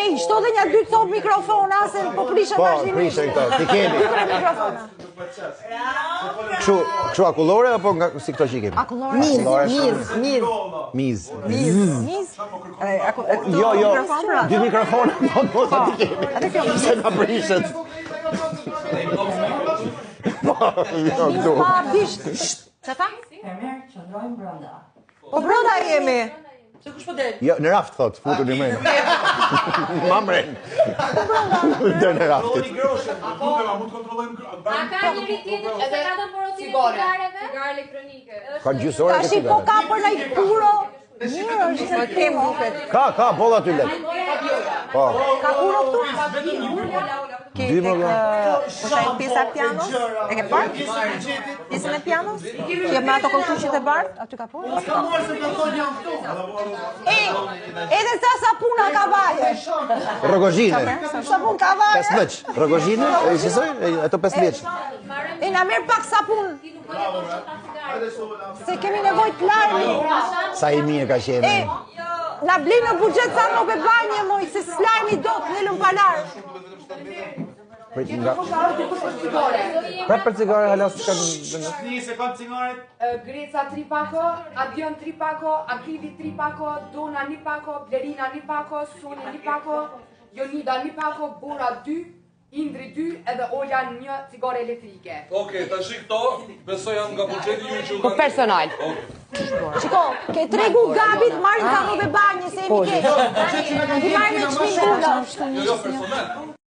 Ej, shto dhe një 2 copë mikrofona, se po prishën vazhdimisht. Po, prishën këto, ti kemi. 2 mikrofona. Kështu akullore apo si këto që i kemi? Akullore. Miz. Jo, 2 mikrofona, po ti kemi. Se na prishët. Pa bisht. Që ta? Qëndrojmë brenda. Po brenda jemi. Se kush po del? Jo, në raft thot, futur në mrenë. Mamren. Dhe në raftit. A ka njëri tjetër që se ka të porosin e cigareve? Cigar elektronike. Ka gjysore Tashi po ka për nëjt puro. Mirë është se tem buket. Ka, bolla ty let. Po. Ka puro këtu? Ke shajnë pjesa pianos? E ke parë? Pjesën e pianos? Që me ato këltushit e bardh? Aty ka puro? Edhe sa sapuna ka vaje. Rogozhine. Sapun ka vaje. 5 leq. Rogozhine? E qësoj? Ato 5 leq. E na merë pak sapun. Se kemi nevoj të larmi. Sa i mirë ka qenë. Na bli në budget sa nuk e banje moj, se s'larmi do të nëllëm pa larë. Pra për cigare halas të kanë... Se kanë cigaret? Greca 3 pako, Adion 3 pako, Akrivi 3 pako, Dona 1 pako, Blerina 1 pako, Soni 1 pako, Jonida 1 pako, Bora 2, Indri 2 edhe Olja 1 cigare elektrike. Okej, tash këto besoj janë nga buxheti ju që u Po personal. Shiko, ke tregu gabit, marrin ka robe banje, se jemi keq. I marrin me çmim puna. Jo, personal.